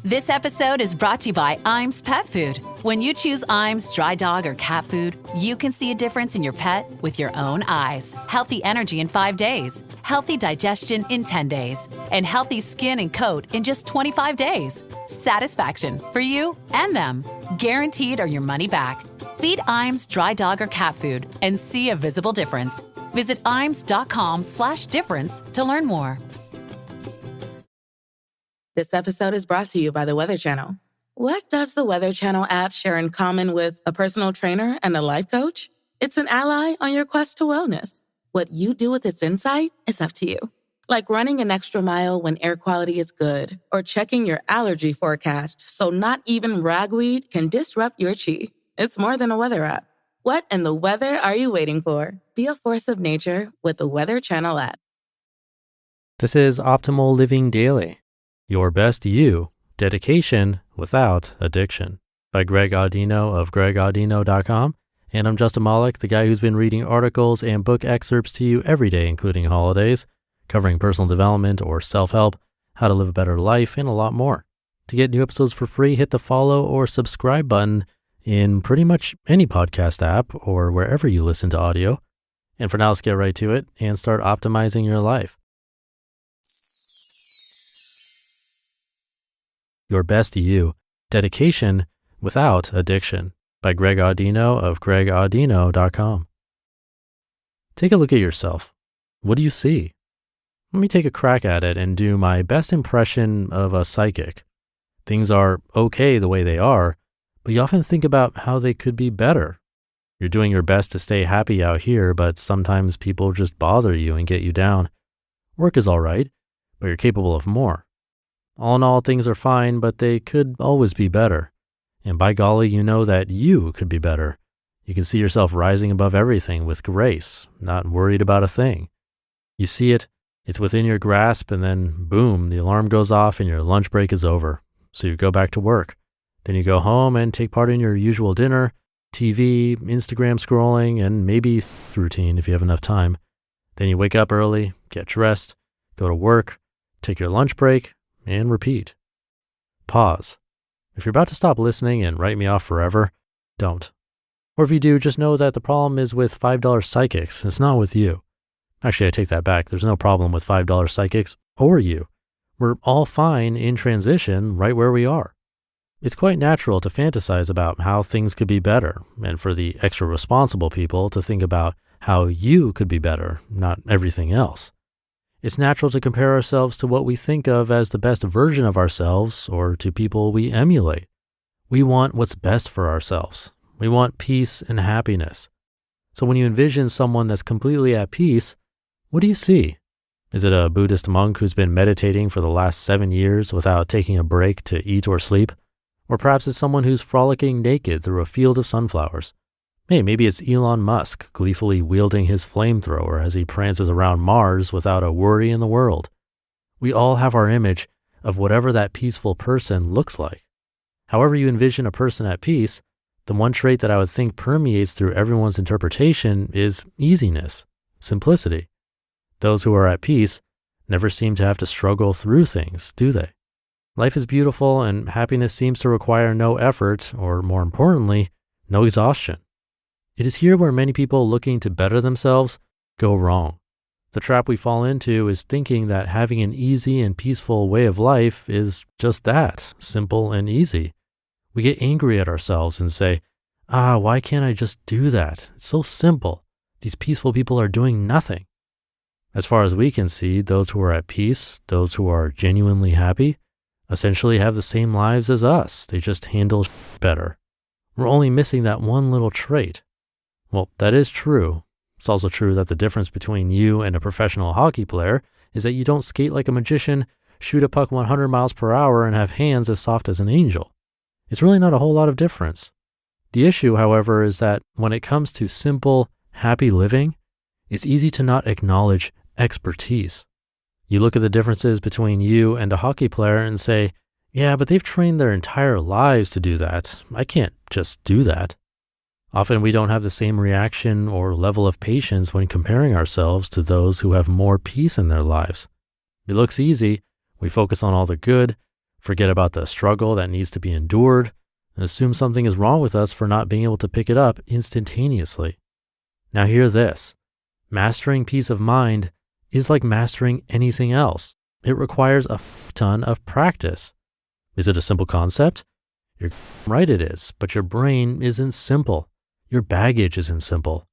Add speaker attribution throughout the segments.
Speaker 1: This episode is brought to you by Iams Pet Food. When you choose Iams dry dog or cat food, you can see a difference in your pet with your own eyes. Healthy energy in 5 days, healthy digestion in 10 days, and healthy skin and coat in just 25 days. Satisfaction for you and them. Guaranteed or your money back. Feed Iams dry dog or cat food and see a visible difference. Visit iams.com/difference to learn more.
Speaker 2: This episode is brought to you by the Weather Channel. What does the Weather Channel app share in common with a personal trainer and a life coach? It's an ally on your quest to wellness. What you do with its insight is up to you. Like running an extra mile when air quality is good, or checking your allergy forecast so not even ragweed can disrupt your chi. It's more than a weather app. What in the weather are you waiting for? Be a force of nature with the Weather Channel app.
Speaker 3: This is Optimal Living Daily. Your Best You, Dedication Without Addiction by Greg Audino of gregaudino.com. And I'm Justin Malik, the guy who's been reading articles and book excerpts to you every day, including holidays, covering personal development or self-help, how to live a better life, and a lot more. To get new episodes for free, hit the follow or subscribe button in pretty much any podcast app or wherever you listen to audio. And for now, let's get right to it and start optimizing your life. Your Best You, Dedication Without Addiction by Greg Audino of gregaudino.com. Take a look at yourself. What do you see? Let me take a crack at it and do my best impression of a psychic. Things are okay the way they are, but you often think about how they could be better. You're doing your best to stay happy out here, but sometimes people just bother you and get you down. Work is all right, but you're capable of more. All in all, things are fine, but they could always be better. And by golly, you know that you could be better. You can see yourself rising above everything with grace, not worried about a thing. You see it, it's within your grasp, and then boom, the alarm goes off and your lunch break is over. So you go back to work. Then you go home and take part in your usual dinner, TV, Instagram scrolling, and maybe routine if you have enough time. Then you wake up early, get dressed, go to work, take your lunch break, and repeat. Pause. If you're about to stop listening and write me off forever, don't. Or if you do, just know that the problem is with $5 psychics. It's not with you. Actually, I take that back. There's no problem with $5 psychics or you. We're all fine in transition right where we are. It's quite natural to fantasize about how things could be better, and for the extra responsible people to think about how you could be better, not everything else. It's natural to compare ourselves to what we think of as the best version of ourselves or to people we emulate. We want what's best for ourselves. We want peace and happiness. So when you envision someone that's completely at peace, what do you see? Is it a Buddhist monk who's been meditating for the last 7 years without taking a break to eat or sleep? Or perhaps it's someone who's frolicking naked through a field of sunflowers. Hey, maybe it's Elon Musk gleefully wielding his flamethrower as he prances around Mars without a worry in the world. We all have our image of whatever that peaceful person looks like. However you envision a person at peace, the one trait that I would think permeates through everyone's interpretation is easiness, simplicity. Those who are at peace never seem to have to struggle through things, do they? Life is beautiful and happiness seems to require no effort, or more importantly, no exhaustion. It is here where many people looking to better themselves go wrong. The trap we fall into is thinking that having an easy and peaceful way of life is just that, simple and easy. We get angry at ourselves and say, why can't I just do that? It's so simple. These peaceful people are doing nothing. As far as we can see, those who are at peace, those who are genuinely happy, essentially have the same lives as us. They just handle better. We're only missing that one little trait. Well, that is true. It's also true that the difference between you and a professional hockey player is that you don't skate like a magician, shoot a puck 100 miles per hour, and have hands as soft as an angel. It's really not a whole lot of difference. The issue, however, is that when it comes to simple, happy living, it's easy to not acknowledge expertise. You look at the differences between you and a hockey player and say, yeah, but they've trained their entire lives to do that. I can't just do that. Often we don't have the same reaction or level of patience when comparing ourselves to those who have more peace in their lives. It looks easy. We focus on all the good, forget about the struggle that needs to be endured, and assume something is wrong with us for not being able to pick it up instantaneously. Now hear this. Mastering peace of mind is like mastering anything else. It requires a ton of practice. Is it a simple concept? You're right, it is, but your brain isn't simple. Your baggage isn't simple.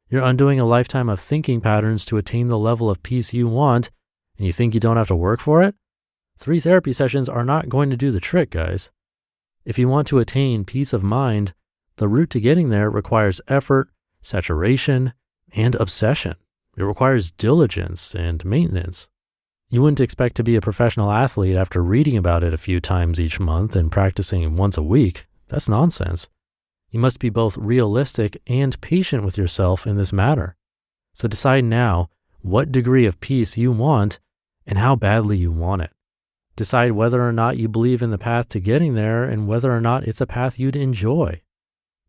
Speaker 3: You're undoing a lifetime of thinking patterns to attain the level of peace you want, and you think you don't have to work for it? 3 therapy sessions are not going to do the trick, guys. If you want to attain peace of mind, the route to getting there requires effort, saturation, and obsession. It requires diligence and maintenance. You wouldn't expect to be a professional athlete after reading about it a few times each month and practicing once a week. That's nonsense. You must be both realistic and patient with yourself in this matter. So decide now what degree of peace you want and how badly you want it. Decide whether or not you believe in the path to getting there and whether or not it's a path you'd enjoy.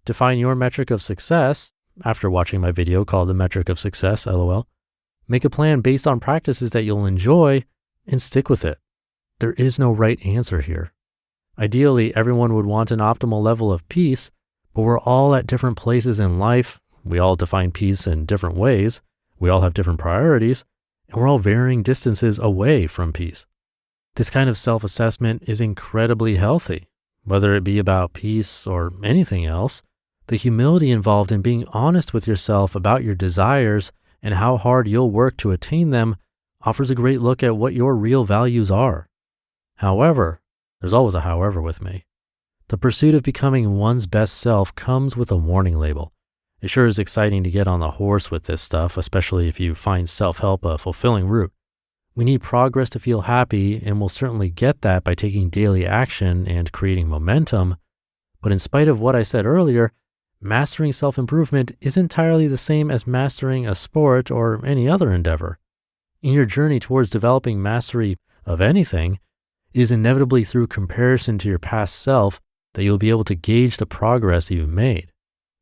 Speaker 3: Define your metric of success after watching my video called The Metric of Success, LOL. Make a plan based on practices that you'll enjoy and stick with it. There is no right answer here. Ideally, everyone would want an optimal level of peace, but we're all at different places in life. We all define peace in different ways. We all have different priorities, and we're all varying distances away from peace. This kind of self-assessment is incredibly healthy. Whether it be about peace or anything else, the humility involved in being honest with yourself about your desires and how hard you'll work to attain them offers a great look at what your real values are. However, there's always a however with me. The pursuit of becoming one's best self comes with a warning label. It sure is exciting to get on the horse with this stuff, especially if you find self-help a fulfilling route. We need progress to feel happy, and we'll certainly get that by taking daily action and creating momentum. But in spite of what I said earlier, mastering self-improvement is entirely the same as mastering a sport or any other endeavor. In your journey towards developing mastery of anything, it is inevitably through comparison to your past self that you'll be able to gauge the progress you've made.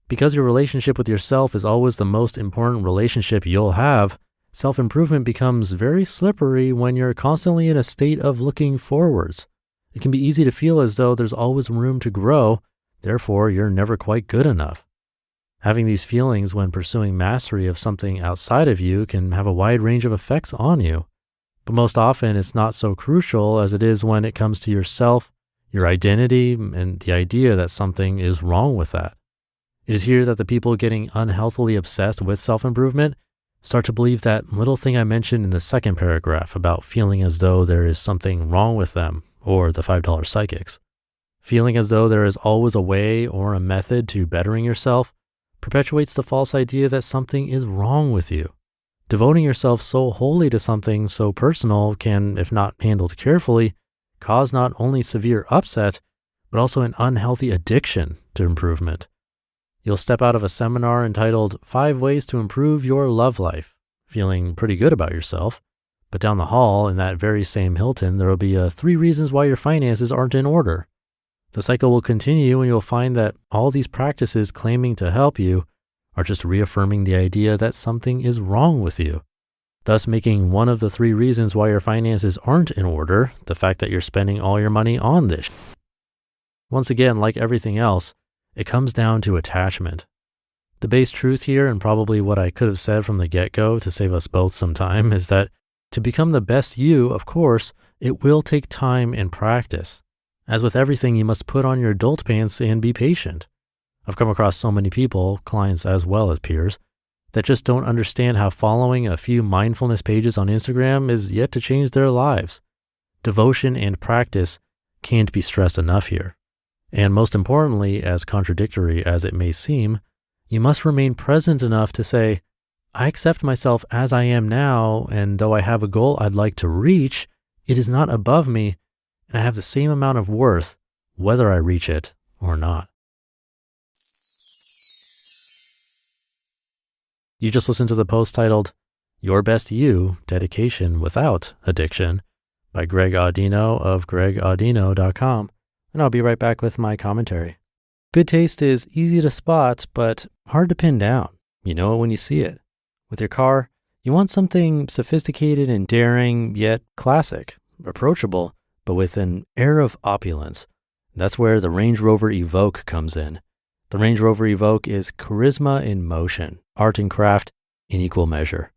Speaker 3: Because your relationship with yourself is always the most important relationship you'll have, self-improvement becomes very slippery when you're constantly in a state of looking forwards. It can be easy to feel as though there's always room to grow, therefore you're never quite good enough. Having these feelings when pursuing mastery of something outside of you can have a wide range of effects on you. But most often it's not so crucial as it is when it comes to yourself, your identity, and the idea that something is wrong with that. It is here that the people getting unhealthily obsessed with self-improvement start to believe that little thing I mentioned in the second paragraph about feeling as though there is something wrong with them, or the $5 psychics. Feeling as though there is always a way or a method to bettering yourself perpetuates the false idea that something is wrong with you. Devoting yourself so wholly to something so personal can, if not handled carefully, cause not only severe upset, but also an unhealthy addiction to improvement. You'll step out of a seminar entitled 5 Ways to Improve Your Love Life, feeling pretty good about yourself. But down the hall in that very same Hilton, there will be 3 reasons why your finances aren't in order. The cycle will continue and you'll find that all these practices claiming to help you are just reaffirming the idea that something is wrong with you, thus making one of the 3 reasons why your finances aren't in order the fact that you're spending all your money on this. Once again, like everything else, it comes down to attachment. The base truth here, and probably what I could have said from the get-go to save us both some time, is that to become the best you, of course, it will take time and practice. As with everything, you must put on your adult pants and be patient. I've come across so many people, clients as well as peers, that just don't understand how following a few mindfulness pages on Instagram is yet to change their lives. Devotion and practice can't be stressed enough here. And most importantly, as contradictory as it may seem, you must remain present enough to say, I accept myself as I am now, and though I have a goal I'd like to reach, it is not above me, and I have the same amount of worth, whether I reach it or not. You just listened to the post titled, Your Best You, Dedication Without Addiction by Greg Audino of gregaudino.com. And I'll be right back with my commentary. Good taste is easy to spot, but hard to pin down. You know it when you see it. With your car, you want something sophisticated and daring, yet classic, approachable, but with an air of opulence. That's where the Range Rover Evoque comes in. The Range Rover Evoque is charisma in motion, art and craft in equal measure.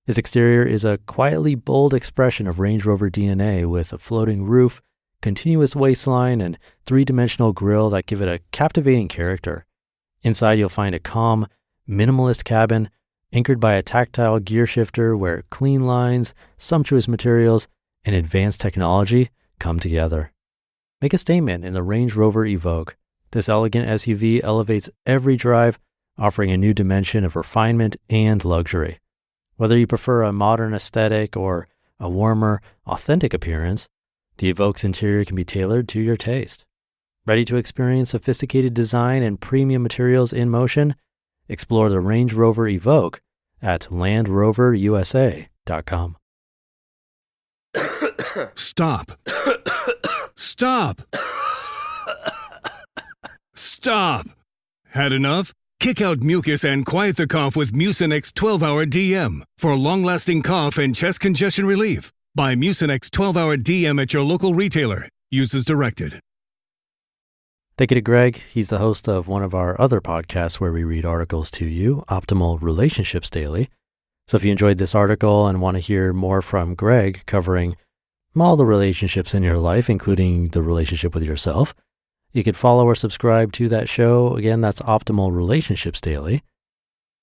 Speaker 3: Its exterior is a quietly bold expression of Range Rover DNA with a floating roof, continuous waistline, and three-dimensional grille that give it a captivating character. Inside, you'll find a calm, minimalist cabin anchored by a tactile gear shifter where clean lines, sumptuous materials, and advanced technology come together. Make a statement in the Range Rover Evoque. This elegant SUV elevates every drive, offering a new dimension of refinement and luxury. Whether you prefer a modern aesthetic or a warmer, authentic appearance, the Evoque's interior can be tailored to your taste. Ready to experience sophisticated design and premium materials in motion? Explore the Range Rover Evoque at LandRoverUSA.com.
Speaker 4: Stop. Stop. Stop. Had enough? Kick out mucus and quiet the cough with Mucinex 12-Hour DM for long-lasting cough and chest congestion relief. Buy Mucinex 12-Hour DM at your local retailer. Use as directed.
Speaker 3: Thank you to Greg. He's the host of one of our other podcasts where we read articles to you, Optimal Relationships Daily. So if you enjoyed this article and want to hear more from Greg covering all the relationships in your life, including the relationship with yourself, you could follow or subscribe to that show. Again, that's Optimal Relationships Daily.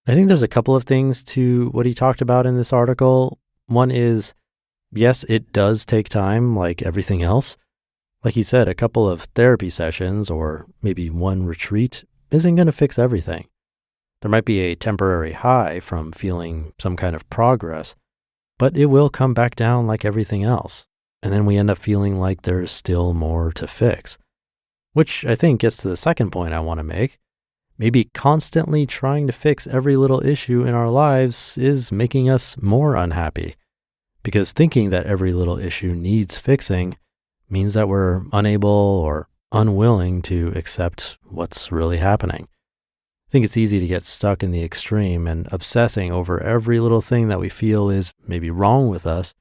Speaker 3: I think there's a couple of things to what he talked about in this article. One is, yes, it does take time like everything else. Like he said, a couple of therapy sessions or maybe one retreat isn't going to fix everything. There might be a temporary high from feeling some kind of progress, but it will come back down like everything else. And then we end up feeling like there's still more to fix. Which I think gets to the second point I want to make. Maybe constantly trying to fix every little issue in our lives is making us more unhappy. Because thinking that every little issue needs fixing means that we're unable or unwilling to accept what's really happening. I think it's easy to get stuck in the extreme and obsessing over every little thing that we feel is maybe wrong with us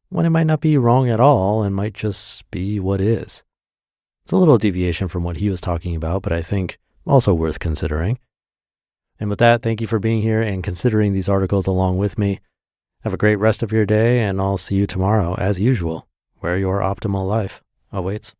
Speaker 3: when it might not be wrong at all and might just be what is. It's a little deviation from what he was talking about, but I think also worth considering. And with that, thank you for being here and considering these articles along with me. Have a great rest of your day, and I'll see you tomorrow, as usual, where your optimal life awaits.